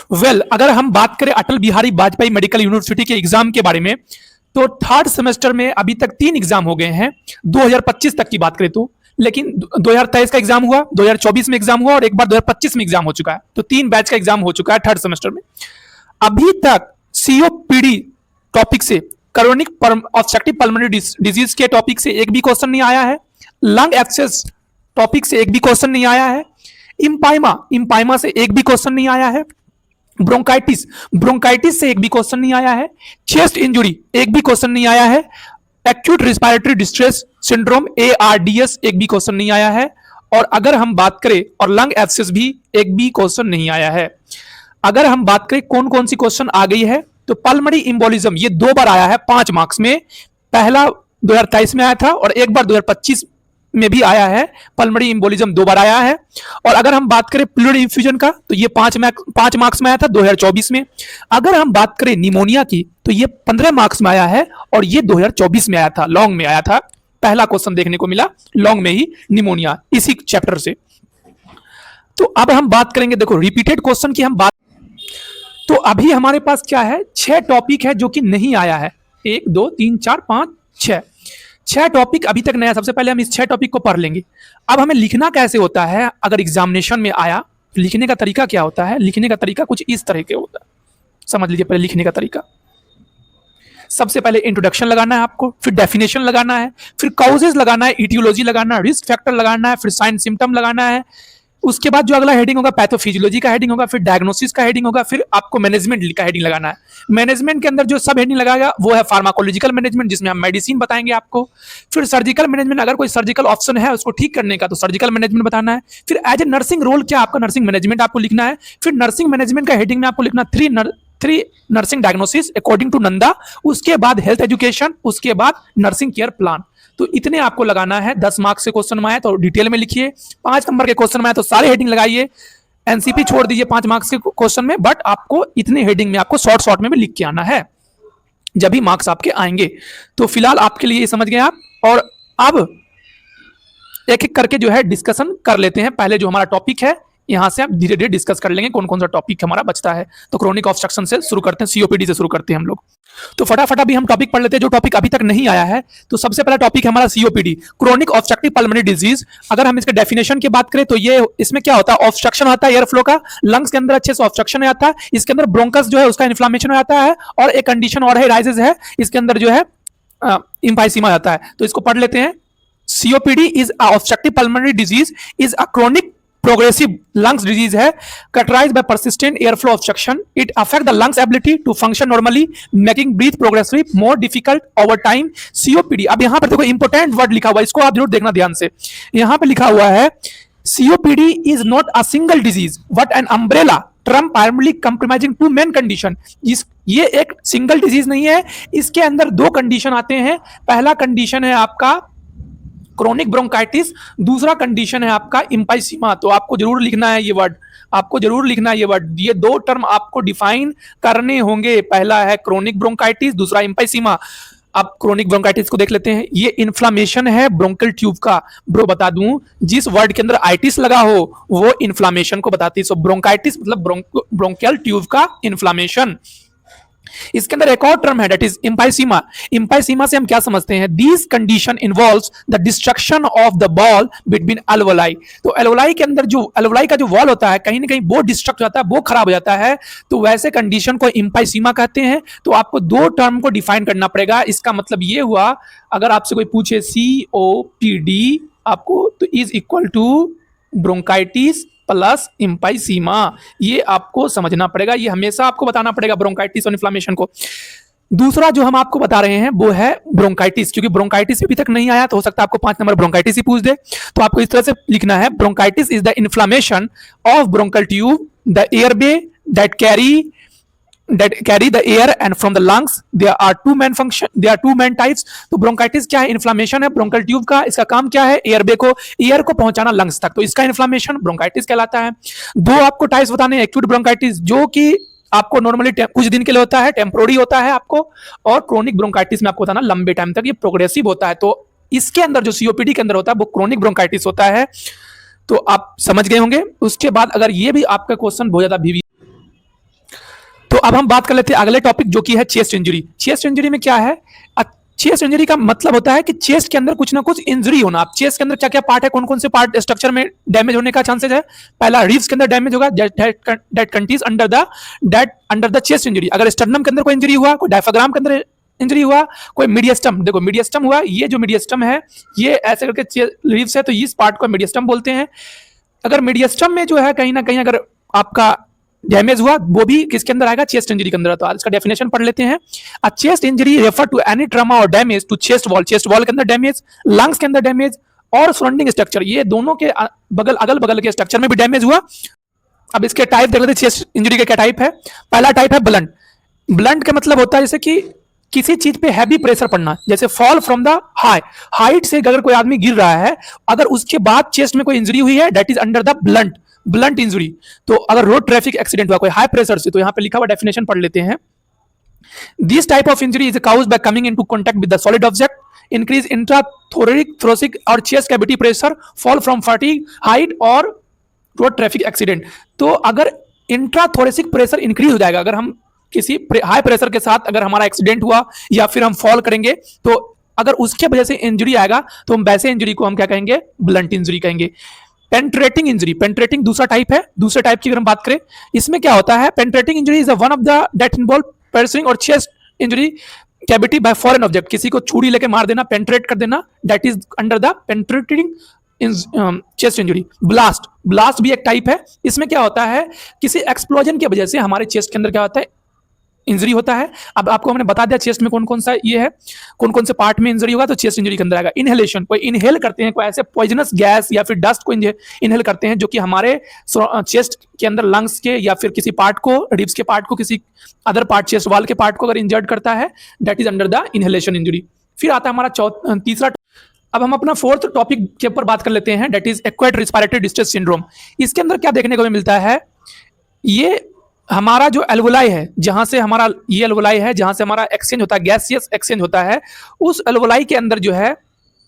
अगर हम बात करें अटल बिहारी वाजपेयी मेडिकल यूनिवर्सिटी के एग्जाम के बारे में, तो थर्ड सेमेस्टर में अभी तक 3 एग्जाम हो गए हैं 2025 तक की बात करें तो। लेकिन 2023 का एग्जाम हुआ, 2024 में एग्जाम हुआ और एक बार 2025 में एग्जाम हो चुका है। तो 3 बैच का एग्जाम हो चुका है थर्ड सेमेस्टर में। अभी तक सीओपीडी टॉपिक से, क्रोनिक ऑब्स्ट्रक्टिव पल्मोनरी डिजीज के टॉपिक से एक भी क्वेश्चन नहीं आया है। लंग एक्सेस टॉपिक से एक भी क्वेश्चन नहीं आया है। इम्पाइमा से एक भी क्वेश्चन नहीं आया है। ब्रोंकाइटिस से एक भी क्वेश्चन नहीं आया है। चेस्ट इंजुरी एक भी क्वेश्चन नहीं आया है। Acute respiratory distress syndrome ARDS एक भी क्वेश्चन नहीं आया है। और अगर हम बात करें, और लंग एब्सेस भी एक भी क्वेश्चन नहीं आया है। अगर हम बात करें कौन कौन सी क्वेश्चन आ गई है, तो पल्मोनरी एम्बोलिज्म ये 2 बार आया है 5 मार्क्स में। पहला 2023 में आया था और एक बार 2025 में भी आया है। पल्मोनरी एम्बोलिज्म 2 बार आया है। और अगर हम बात करें प्लूरल इन्फ्यूजन का, तो ये 5 मार्क्स में आया था 2024 में। अगर हम बात करें निमोनिया की, तो ये 15 मार्क्स में आया है और ये 2024 में आया था, लॉन्ग में आया था। पहला क्वेश्चन देखने को मिला लॉन्ग में ही, निमोनिया, इसी चैप्टर से। तो अब हम बात करेंगे, देखो रिपीटेड क्वेश्चन की हम बात, तो अभी हमारे पास क्या है, 6 टॉपिक है जो कि नहीं आया है। 1 2 3 4 5 6 टॉपिक अभी तक नया। सबसे पहले हम इस 6 टॉपिक को पढ़ लेंगे। अब हमें लिखना कैसे होता है, अगर एग्जामिनेशन में आया तो लिखने का तरीका क्या होता है। लिखने का तरीका कुछ इस तरह के होता है, समझ लीजिए। पहले लिखने का तरीका, सबसे पहले इंट्रोडक्शन लगाना है आपको, फिर डेफिनेशन लगाना है, फिर कॉजेज लगाना है, इटियोलॉजी लगाना है, रिस्क फैक्टर लगाना है, फिर साइन सिम्टम लगाना है। उसके बाद जो अगला हेडिंग होगा पैथोफिजियोलॉजी का हेडिंग होगा, फिर डायग्नोसिस का हेडिंग होगा, फिर आपको मैनेजमेंट का हेडिंग लगाना है। मैनेजमेंट के अंदर जो सब हेडिंग लगाएगा वो है फार्माकोलॉजिकल मैनेजमेंट, जिसमें हम मेडिसिन बताएंगे आपको। फिर सर्जिकल मैनेजमेंट, अगर कोई सर्जिकल ऑप्शन है उसको ठीक करने का, तो सर्जिकल मैनेजमेंट बताना है। फिर एज ए नर्सिंग रोल क्या आपका, नर्सिंग मैनेजमेंट आपको लिखना है। फिर नर्सिंग मैनेजमेंट का हेडिंग में आपको लिखना 3 nursing diagnosis according to NANDA. उसके बाद हेल्थ एजुकेशन, उसके बाद नर्सिंग केयर प्लान। तो इतने आपको लगाना है। 10 मार्क्स से क्वेश्चन में आए तो डिटेल में लिखिए, 5 नंबर के क्वेश्चन में आए तो सारे हेडिंग लगाइए, एनसीपी छोड़ दीजिए 5 मार्क्स के क्वेश्चन में। बट आपको इतने हेडिंग में आपको शॉर्ट में भी लिख के आना है, जब भी मार्क्स आपके आएंगे। तो फिलहाल आपके लिए ये समझ गए आप। और अब एक एक करके जो है डिस्कशन कर लेते हैं। पहले जो हमारा टॉपिक है, यहां से आप धीरे धीरे डिस्कस कर लेंगे कौन कौन सा टॉपिक हमारा बचता है। तो क्रोनिक ऑब्स्ट्रक्शन से शुरू करते हैं, सीओपीडी से शुरू करते हैं हम लोग। तो फटाफट अभी हम टॉपिक पढ़ लेते हैं जो टॉपिक अभी तक नहीं आया है। तो सबसे पहला टॉपिक है हमारा COPD, chronic obstructive pulmonary disease. अगर हम इसके डेफिनेशन की बात करें तो ये, इसमें क्या होता है, ऑब्स्ट्रक्शन होता है एयर फ्लो का, लंग्स के अंदर अच्छे से ऑब्स्ट्रक्शन आता है। इसके अंदर ब्रोंकस जो है उसका इन्फ्लामेशन हो जाता है। और एक कंडीशन और है, राइजेस है, इसके अंदर जो है एम्फाइसीमा आता है। तो इसको पढ़ लेते हैं। COPD is a obstructive pulmonary disease, is a chronic progressive lungs disease है, characterized by persistent airflow obstruction. It affect the lungs ability to function normally, making breathe progressively more difficult over time. COPD, अब यहाँ पर देखो important word लिखा हुआ है, इसको आप जरूर देखना ध्यान से। यहाँ पे लिखा हुआ है COPD is not a single disease but an umbrella term primarily comprising 2 main condition. ये एक सिंगल डिजीज नहीं है, इसके अंदर 2 कंडीशन आते हैं। पहला कंडीशन है आपका क्रोनिक ब्रोंकाइटिस, दूसरा कंडीशन है आपका एम्फाइसीमा। तो आपको जरूर लिखना है ये वर्ड, आपको जरूर लिखना है ये वर्ड। ये 2 टर्म आपको डिफाइन करने होंगे, पहला है क्रोनिक ब्रोंकाइटिस, दूसरा एम्फाइसीमा। अब क्रोनिक ब्रोंकाइटिस को देख लेते हैं। ये इन्फ्लामेशन है ब्रोंकल ट्यूब का। ब्रो बता दूं, जिस वर्ड के अंदर आइटिस लगा हो वो इन्फ्लामेशन को बताती है। सो ब्रोंकाइटिस मतलब ब्रोंकियल ट्यूब का इन्फ्लामेशन। इसके अंदर एक और टर्म है, दैट इज एम्फाइसीमा। एम्फाइसीमा से हम क्या समझते हैं, this condition involves the destruction of the ball between alveoli. तो एल्वोलाई के अंदर जो एल्वोलाई का जो वॉल होता है, कहीं ना कहीं वो डिस्ट्रक्ट हो जाता है, वो खराब हो जाता है। तो वैसे कंडीशन को एम्फाइसीमा कहते हैं। तो आपको 2 टर्म को डिफाइन करना पड़ेगा। इसका मतलब ये हुआ, अगर आपसे कोई पूछे COPD आपको, तो is equal to bronchitis plus emphysema, ये आपको समझना पड़ेगा। ये हमेशा आपको बताना पड़ेगा ब्रोंकाइटिस और इन्फ्लामेशन को। दूसरा जो हम आपको बता रहे हैं वो है ब्रोंकाइटिस, क्योंकि ब्रोंकाइटिस अभी तक नहीं आया तो हो सकता है आपको 5 नंबर ब्रोंकाइटिस ही पूछ दे। तो आपको इस तरह से लिखना है, bronchitis is the inflammation of bronchial tube, the airway that carry the air and from the lungs. There are 2 main types. तो ब्रोंकाइटिस क्या है, इन्फ्लामेशन है ब्रोंकल ट्यूब का। इसका काम क्या है, एयर को पहुंचाना लंग्स तक, तो इसका इन्फ्लामेशन ब्रोंकाइटिस कहलाता है। 2 आपको टाइप्स बताने हैं, एक्यूट ब्रोंकाइटिस जो कि आपको नॉर्मली कुछ दिन के लिए होता है, टेम्पोररी होता है आपको, और क्रोनिक ब्रोंकाइटिस में आपको बताना लंबे टाइम तक ये प्रोग्रेसिव होता है। तो इसके अंदर जो COPD के अंदर होता है वो क्रोनिक ब्रोंकाइटिस होता है। तो आप समझ गए होंगे। उसके बाद अगर ये भी आपका क्वेश्चन बहुत ज्यादा तो अब हम बात कर लेते हैं अगले टॉपिक जो कि है चेस्ट इंजरी। चेस्ट इंजरी में क्या है? चेस्ट इंजरी का मतलब होता है कि चेस्ट के अंदर कुछ ना कुछ इंजरी होना। आप चेस्ट के अंदर क्या क्या पार्ट है, कौन कौन से पार्ट स्ट्रक्चर में डैमेज होने का चांसेस है? पहला रिब्स के अंदर डैमेज होगा, that counts under the chest injury. अगर स्टर्नम के अंदर कोई इंजरी हुआ, कोई डायफ्राम के अंदर इंजरी हुआ, कोई मीडियस्टम, देखो मीडियस्टम हुआ, ये जो मीडियस्टम है ये ऐसे करके रिब्स है तो इस पार्ट को मीडियस्टम बोलते हैं। अगर मीडियस्टम में जो है कहीं ना कहीं अगर आपका डैमेज हुआ, वो भी किसके अंदर आएगा? चेस्ट इंजरी के अंदर। तो इसका डेफिनेशन पढ़ लेते हैं। A chest injury refer to any trauma और डैमेज टू चेस्ट वॉल के अंदर डैमेज, लंग्स के अंदर डैमेज और सराउंडिंग स्ट्रक्चर, ये दोनों के अगल बगल के स्ट्रक्चर में भी डैमेज हुआ। अब इसके टाइप देख लेते हैं, चेस्ट इंजरी के क्या टाइप है। पहला टाइप है ब्लंट। ब्लंट का मतलब होता है जैसे कि किसी चीज पे हैवी प्रेशर पड़ना, जैसे फॉल फ्रॉम द हाइट से अगर कोई आदमी गिर रहा है, अगर उसके बाद चेस्ट में कोई इंजरी हुई है, that is under the blunt injury. तो अगर रोड ट्रैफिक एक्सीडेंट हुआ कोई हाई प्रेशर से, तो यहां पे लिखा हुआ डेफिनेशन पढ़ लेते हैं। This type of injury is caused by coming into contact with the solid object, increase intrathoracic और chest cavity pressure, fall from fatigue, height और रोड ट्रैफिक एक्सीडेंट। तो अगर इंट्राथोरेसिक प्रेशर इंक्रीज हो जाएगा, अगर हम किसी हाई प्रेशर के साथ अगर हमारा एक्सीडेंट हुआ या फिर हम फॉल करेंगे, तो अगर उसके वजह से इंजरी आएगा तो हम वैसे इंजरी को हम क्या कहेंगे? ब्लंट इंजरी कहेंगे। पेंट्रेटिंग इंजरी, पेंट्रेटिंग दूसरा टाइप है। दूसरे टाइप की अगर हम बात करें, इसमें क्या होता है? Penetrating injury is one of the that involve piercing और chest injury cavity bye foreign object, किसी को छुरी लेके मार देना, पेंट्रेट कर देना, that is under the penetrating chest injury. Blast भी एक टाइप है। इसमें क्या होता है? किसी एक्सप्लोजन की वजह से हमारे चेस्ट के अंदर क्या होता है? इंजरी होता है। अब आपको हमने बता दिया चेस्ट में कौन कौन सा ये है, कौन कौन से पार्ट में इंजरी होगा, तो चेस्ट इंजरी के अंदर आएगा। इनहेलेशन, कोई इनहेल करते हैं, कोई ऐसे पॉइजनस गैस या फिर डस्ट को इनहेल करते हैं जो कि हमारे चेस्ट के अंदर लंग्स के या फिर किसी पार्ट को, रिब्स के पार्ट को, किसी अदर पार्ट चेस्ट वॉल के पार्ट को अगर इंजर्ड करता है, that is under the inhalation injury. फिर आता है हमारा तीसरा। अब हम अपना फोर्थ टॉपिक के ऊपर बात कर लेते हैं, that is acquired respiratory distress syndrome. इसके अंदर क्या देखने को मिलता है? ये हमारा जो एल्वोलाई है, जहां से हमारा ये एल्वोलाई है जहां से हमारा एक्सचेंज होता है, गैसियस एक्सचेंज होता है, उस एल्वोलाई के अंदर जो है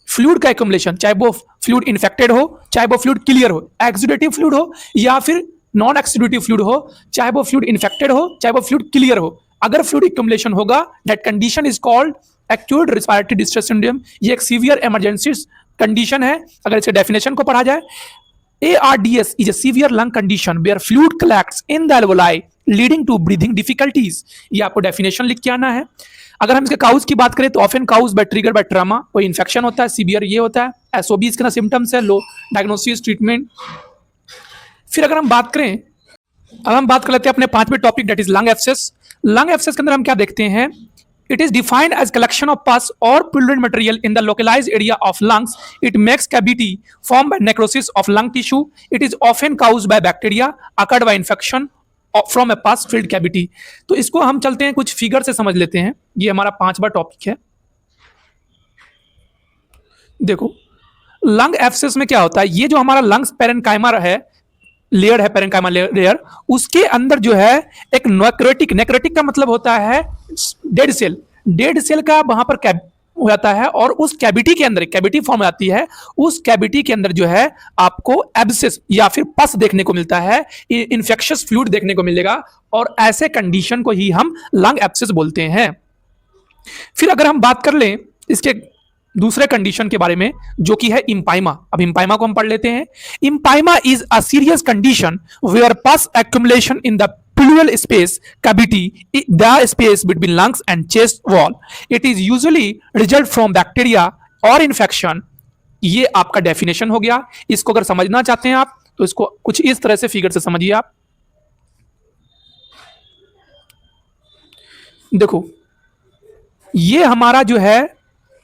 फ्लूइड का एक्युमुलेशन, चाहे वो फ्लूइड इन्फेक्टेड हो, चाहे वो फ्लूइड क्लियर हो, एक्सुडेटिव फ्लूइड हो या फिर नॉन एक्सुडेटिव फ्लूइड हो, चाहे वो फ्लूइड इन्फेक्टेड हो, चाहे वो फ्लूइड क्लियर हो, अगर फ्लूइड एक्युमुलेशन होगा, that condition is called acute respiratory distress syndrome. ये एक सीवियर इमरजेंसी कंडीशन है। अगर इसके डेफिनेशन को पढ़ा जाए, ARDS is a severe lung condition where fluid collects in the alveoli leading to breathing difficulties। ये आपको डेफिनेशन लिख के आना है। अगर हम इसके काउज की बात करें तो often cause by trigger by trauma, कोई इन्फेक्शन होता है, सीवियर ये होता है। SOB इसके ना सिम्टम्स है, लो डायग्नोसिस, ट्रीटमेंट। फिर अगर हम बात करें, अब हम बात कर लेते हैं अपने पांचवें topic, that is lung abscess. Lung abscess के अंदर हम क्या देखते हैं? It is defined as collection of pus or pullulant material in the localized area of lungs. It makes cavity formed by necrosis of lung tissue. It is often caused by bacteria, occurred by infection from a pus-filled cavity. तो इसको हम चलते हैं कुछ figure से समझ लेते हैं। ये हमारा पांचवा टॉपिक है। देखो, लंग एब्सेस में क्या होता है? ये जो हमारा लंग्स पेरेन्काइमा है, लेयर है, पेरेन्काइमा लेयर, उसके अंदर जो है एक नेक्रोटिक का मतलब होता है डेड सेल का वहां पर हो जाता है, और उस कैविटी के अंदर कैविटी फॉर्म आती है। उस कैविटी के अंदर जो है आपको एब्सेस या फिर पस देखने को मिलता है, इन्फेक्शियस फ्लूइड देखने को मिलेगा, और ऐसे कंडीशन को ही हम लंग एब्सेस बोलते हैं। फिर अगर हम बात कर लें इसके दूसरे कंडीशन के बारे में, जो कि है इम्पाइमा। अब इम्पाइमा को हम पढ़ लेते हैं। Empyema is a serious condition where pus accumulation in the pleural space cavity, the space between lungs and chest wall. It is usually result from bacteria or infection. ये आपका डेफिनेशन हो गया। इसको अगर समझना चाहते हैं आप तो इसको कुछ इस तरह से फिगर से समझिए आप। देखो, ये हमारा जो है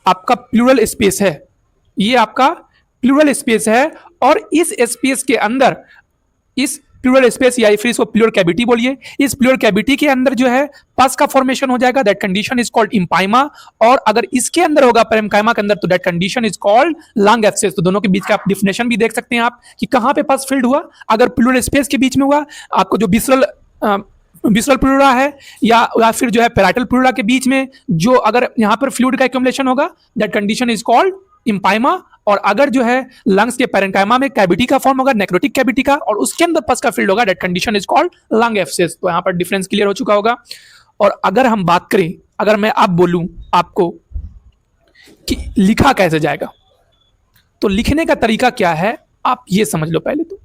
आपका प्लूरल स्पेस है, ये आपका प्लूरल स्पेस है, और इस स्पेस के अंदर, इस प्लूरल स्पेस या फिर इसको प्लूरल कैविटी बोलिए, इस प्लूरल कैविटी के अंदर जो है पस का फॉर्मेशन हो जाएगा, दैट कंडीशन इज कॉल्ड इम्पाइमा। और अगर इसके अंदर होगा पेरेन्काइमा के अंदर, तो that condition is called lung abscess. तो दोनों के बीच का आप डिफिनेशन भी देख सकते हैं आप कि कहां पे पस फिल्ड हुआ। अगर प्लूरल स्पेस के बीच में हुआ, आपको जो विसरल प्लूरा है या फिर जो है पैराइटल प्लूरा के बीच में जो अगर यहां पर फ्लूइड का एक्युमुलेशन होगा, दैट कंडीशन इज कॉल्ड इम्पाइमा। और अगर जो है लंग्स के पैरेंकाइमा में कैविटी का फॉर्म होगा, नेक्रोटिक कैविटी का, और उसके अंदर पस का फील्ड होगा, that condition is called lung abscess. तो यहाँ पर डिफरेंस क्लियर हो चुका होगा। और अगर हम बात करें, अगर मैं अब बोलूं आपको कि लिखा कैसे जाएगा, तो लिखने का तरीका क्या है आप ये समझ लो पहले। तो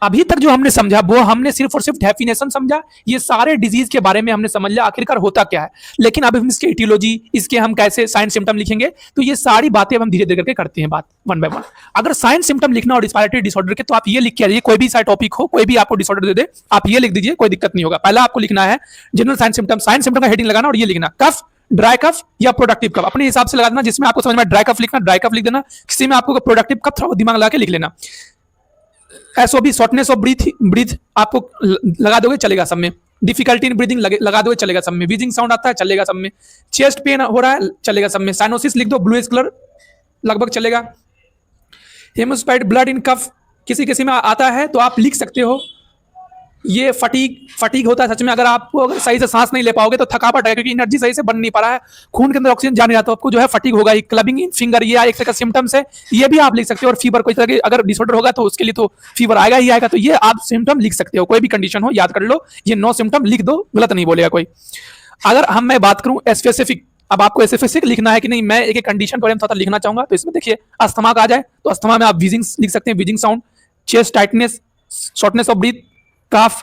अभी तक जो हमने समझा वो हमने सिर्फ और सिर्फ डेफिनेशन समझा, ये सारे डिजीज के बारे में हमने समझ लिया आखिरकार होता क्या है। लेकिन अब हम इसके इटियोलॉजी, इसके हम कैसे साइन सिम्टम लिखेंगे, तो ये सारी बातें अब हम धीरे धीरे करके करते हैं बात वन बाय वन। अगर साइन सिम्टम लिखना और रिस्पायरेटरी डिसऑर्डर के, तो आप ये लिख के आइए, कोई भी सा टॉपिक हो, कोई भी आपको डिसऑर्डर दे दे, आप ये लिख दीजिए, कोई दिक्कत नहीं होगा। पहला आपको लिखना है जनरल साइन सिम्टम का हेडिंग लगाना और ये लिखना कफ, ड्राई कफ या प्रोडक्टिव कफ, अपने हिसाब से लगा देना। जिसमें आपको समझ में ड्राई कफ लिखना, ड्राई कफ लिख देना, किसी में आपको प्रोडक्टिव कफ थोड़ा दिमाग लगा के लिख लेना। एसओबी, शॉर्टनेस ऑफ ब्रीथ आपको लगा दोगे, चलेगा सब में। डिफिकल्टी इन ब्रीदिंग लगा दोगे, चलेगा सब में। वीजिंग साउंड आता है, चलेगा सब में। चेस्ट पेन हो रहा है, चलेगा सब में। साइनोसिस लिख दो, ब्लूइश कलर, लगभग चलेगा। हेमोस्पाइड, ब्लड इन कफ किसी किसी में आता है तो आप लिख सकते हो। ये फटीग होता है सच में, अगर आपको सही से सांस नहीं ले पाओगे तो थकावट है, क्योंकि एनर्जी सही से बन नहीं पा रहा है, खून के अंदर ऑक्सीजन जा नहीं रहा, तो आपको जो है फटीग होगा। क्लबिंग इन फिंगर, ये एक तरह का सिम्टम्स है, ये भी आप लिख सकते हो। और फीवर, कोई तरह की अगर डिसऑर्डर होगा तो उसके लिए तो फीवर आएगा ही आएगा, तो ये आप सिम्टम लिख सकते हो। कोई भी कंडीशन हो याद कर लो, ये 9 सिम्टम लिख दो, गलत नहीं बोलेगा कोई। अगर मैं बात करूं स्पेसिफिक, अब आपको स्पेसिफिक लिखना है कि नहीं, मैं एक कंडीशन के बारे में थोड़ा लिखना चाहूंगा। तो इसमें देखिए, अस्थमा का आ जाए तो अस्थमा में आप वीजिंग लिख सकते हैं, wheezing sound. Chest tightness, shortness of breath, cough.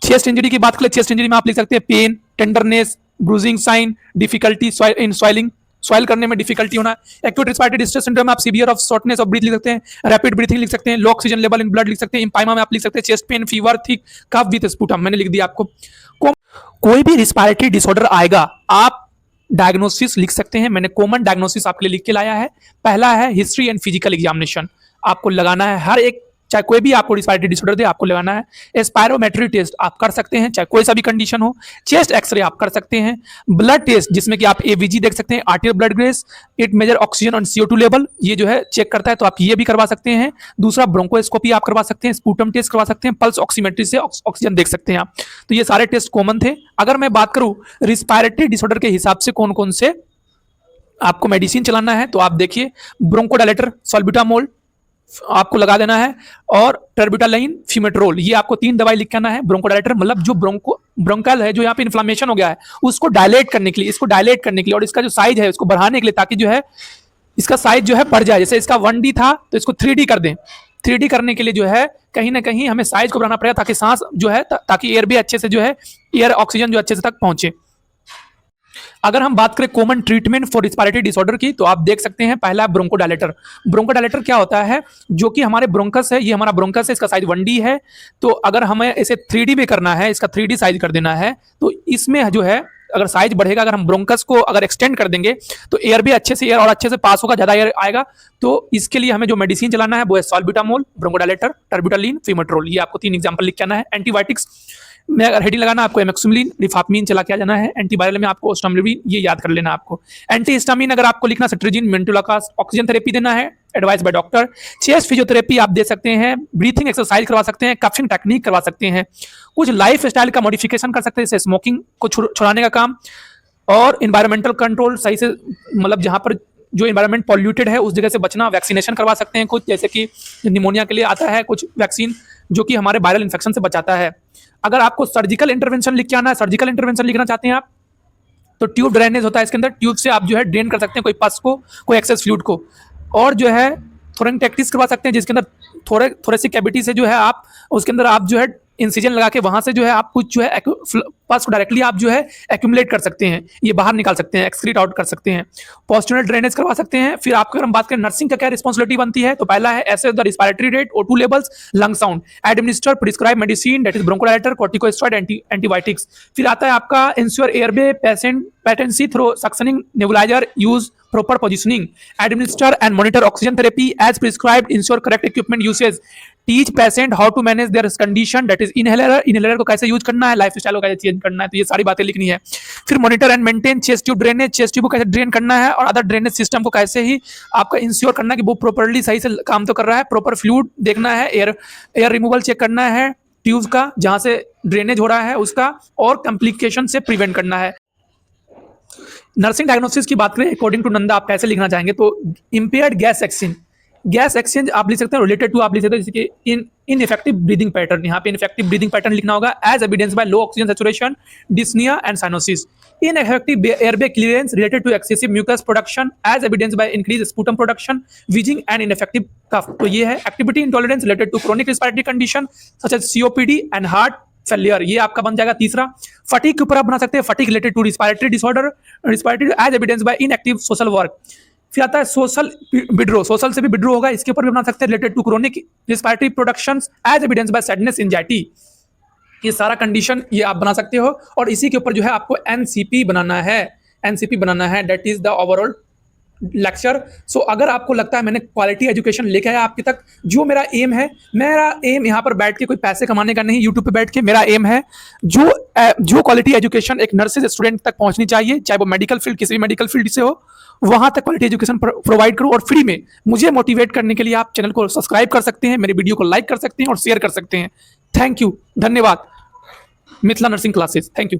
Chest injury की बात करें, चेस्ट इंजरी में आप लिख सकते हैं pain, tenderness, bruising sign, difficulty in swelling, swell करने में डिफिकल्टी होना। एक्यूट रिस्पायरेटरी डिस्ट्रेस सिंड्रोम में आप severe of shortness of breath लिख सकते हैं, रैपिड ब्रीथिंग लिख सकते हैं, low oxygen level in blood लिख सकते हैं। इम्पाइमा में आप लिख सकते हैं chest pain, fever, thick cough with sputum, मैंने लिख दिया आपको। कोई भी रिस्पायरेटरी डिसऑर्डर आएगा, आप डायग्नोसिस लिख सकते हैं। मैंने कॉमन डायग्नोसिस आपके लिए लिख के लाया है। पहला है हिस्ट्री एंड फिजिकल एग्जामिनेशन, आपको लगाना है हर एक, चाहे कोई भी आपको रिस्पायरेटरी डिसऑर्डर दे, आपको लगाना है। स्पायरोमेट्री टेस्ट आप कर सकते हैं, चाहे कोई सा भी कंडीशन हो। चेस्ट एक्सरे आप कर सकते हैं। ब्लड टेस्ट, जिसमें कि आप एवीजी देख सकते हैं, arterial blood gases, it measure oxygen और CO2 लेवल, ये जो है चेक करता है, तो आप ये भी करवा सकते हैं। दूसरा ब्रोंकोस्कोपी आप करवा सकते हैं, स्पूटम टेस्ट करवा सकते हैं, पल्स ऑक्सीमेट्री से ऑक्सीजन देख सकते हैं आप। तो ये सारे टेस्ट कॉमन थे। अगर मैं बात करूं रिस्पायरेटरी डिसऑर्डर के हिसाब से कौन कौन से आपको मेडिसिन चलाना है, तो आप देखिए, ब्रोंकोडायलेटर सॉल्ब्यूटामोल आपको लगा देना है, और टर्बिटालाइन, फिमेट्रोल, ये आपको 3 दवाई लिख के आना है। ब्रोंकोडायलेटर मतलब जो ब्रोंकल है, जो यहाँ पे इन्फ्लेमेशन हो गया है, उसको डायलेट करने के लिए, इसको डायलेट करने के लिए, और इसका जो साइज है उसको बढ़ाने के लिए, ताकि जो है इसका साइज जो है बढ़ जाए। जैसे इसका 1D था तो इसको 3D कर दें। 3D करने के लिए जो है कहीं ना कहीं हमें साइज को बढ़ाना पड़ेगा, ताकि सांस जो है, ताकि एयर भी अच्छे से जो है, एयर ऑक्सीजन जो अच्छे से तक पहुंचे। अगर हम बात करें common treatment for respiratory disorder की, तो आप देख सकते हैं, पहला ब्रोंकोडायलेटर। ब्रोंकोडायलेटर क्या होता है, जो कि हमारे ब्रोंकस है, ये हमारा ब्रोंकस है, इसका साइज 1D है। तो अगर हमें इसे 3D में करना है, इसका 3D साइज कर देना है, तो इसमें जो है अगर साइज बढ़ेगा, अगर हम ब्रोंकस को अगर एक्सटेंड कर देंगे, तो एयर भी अच्छे से, एयर और अच्छे से पास होगा, ज्यादा एयर आएगा। तो इसके लिए हमें जो मेडिसिन चलाना है वो है सॉल्ब्यूटामोल, ब्रोंकोडायलेटर, टर्बिटालिन, फिमेट्रोल, ये आपको 3 एग्जांपल लिख के आना है। एंटीबायोटिक्स में अगर हेडिंग लगाना, आपको एमेक्सुमलिन, रिफापमिन चला के आ जाना है। एंटीवायरल में आपको ओस्टामिलिन, ये याद कर लेना आपको। एंटीहिस्टामिन अगर आपको लिखना, सिट्रिजिन, मेंटोलाकास, ऑक्सीजन थेरेपी देना है, advice by doctor. Chest physiotherapy आप दे सकते हैं, ब्रीथिंग एक्सरसाइज करवा सकते हैं, कफिंग टेक्निक करवा सकते हैं, कुछ लाइफ स्टाइल का मॉडिफिकेशन कर सकते हैं, जैसे स्मोकिंग को छुड़ाने का काम, और इन्वायरमेंटल कंट्रोल सही से, मतलब जहां पर जो इन्वायरमेंट पॉल्यूटेड है उस जगह से बचना। वैक्सीनेशन करवा सकते हैं कुछ, जैसे कि निमोनिया के लिए आता है कुछ वैक्सीन, जो कि हमारे वायरल इन्फेक्शन से बचाता है। अगर आपको सर्जिकल इंटरवेंशन लिख के आना है, सर्जिकल इंटरवेंशन लिखना चाहते हैं आप, तो ट्यूब ड्रेनेज होता है इसके अंदर, ट्यूब से आप जो है ड्रेन कर सकते हैं कोई पस को, कोई एक्सेस फ्लूइड को। और जो है थोरेंटेक्टिस करवा सकते हैं, जिसके अंदर थोरेसिक कैविटी से जो है आप उसके अंदर आप जो है इंसिजन लगा के वहां से जो है आप कुछ जो है पस को डायरेक्टली आप जो है एक्यूमुलेट कर सकते हैं, ये बाहर निकाल सकते हैं, एक्सक्रीट आउट कर सकते हैं। पोस्टुरल ड्रेनेज करवा सकते हैं। फिर आपको अगर हम बात करें नर्सिंग का क्या रिस्पॉन्सिबिलिटी बनती है, तो पहला है assess the respiratory rate, O2 levels, lung sound, administer prescribe medicine, that is bronchodilator, corticosteroid, antibiotics. फिर आता है आपका ensure airway patient patency through suctioning nebulizer, use proper positioning, administer and monitor oxygen therapy as prescribed, ensure correct equipment usage, teach patient how to manage their condition, that is inhaler को कैसे use करना है, life style को कैसे change करना है, तो ये सारी बातें लिखनी है। फिर monitor and maintain chest tube drainage, chest tube को कैसे ड्रेन करना है, और अदर ड्रेनेज सिस्टम को कैसे ही आपका इंश्योर करना है कि वो प्रॉपरली सही से काम तो कर रहा है, प्रॉपर फ्लूइड देखना है, एयर रिमूवल चेक करना है ट्यूब का जहां से ड्रेनेज हो रहा है उसका, और कॉम्प्लिकेशन से प्रिवेंट करना है। नर्सिंग डायग्नोसिस की बात करें अकॉर्डिंग टू नंदा आप कैसे लिखना चाहेंगे, तो इंपेयर्ड गैस एक्सचेंज आप लिख सकते हैं, रिलेटेड टू आप लिख सकते हैं, जैसे कि इनइफेक्टिव ब्रीदिंग पैटर्न, यहाँ पे इनइफेक्टिव ब्रीदिंग पैटर्न लिखना होगा, as evidence by low oxygen saturation, dyspnea and cyanosis, ineffective airway clearance related to excessive mucus production, as evidence by increase sputum production, wheezing and ineffective cough. तो ये है activity intolerance related to chronic respiratory condition such as COPD and heart failure, ये आपका बन जाएगा तीसरा। Fatigue के ऊपर आप बना सकते हैं, fatigue related to respiratory disorder, respiratory as evidence by inactive social work. फिर आता है सोशल विड्रो, सोशल से भी विड्रो होगा, इसके ऊपर भी बना सकते हैं, related to chronic respiratory productions as evidence by sadness anxiety, ये सारा कंडीशन ये आप बना सकते हो। और इसी के ऊपर जो है आपको एनसीपी बनाना है, एनसीपी बनाना है, that is the overall lecture. So अगर आपको लगता है मैंने क्वालिटी एजुकेशन लेके आया आपके तक, जो मेरा एम यहाँ पर बैठ के कोई पैसे कमाने का नहीं, यूट्यूब पे बैठ के, मेरा एम है जो क्वालिटी एजुकेशन एक नर्सिंग स्टूडेंट तक पहुंचनी चाहिए, चाहे वो मेडिकल फील्ड किसी भी मेडिकल फील्ड से हो, वहां तक क्वालिटी एजुकेशन प्रोवाइड करूं और फ्री में। मुझे मोटिवेट करने के लिए आप चैनल को सब्सक्राइब कर सकते हैं, मेरे वीडियो को लाइक कर सकते हैं और शेयर कर सकते हैं। थैंक यू, धन्यवाद। Mithila nursing classes, thank you.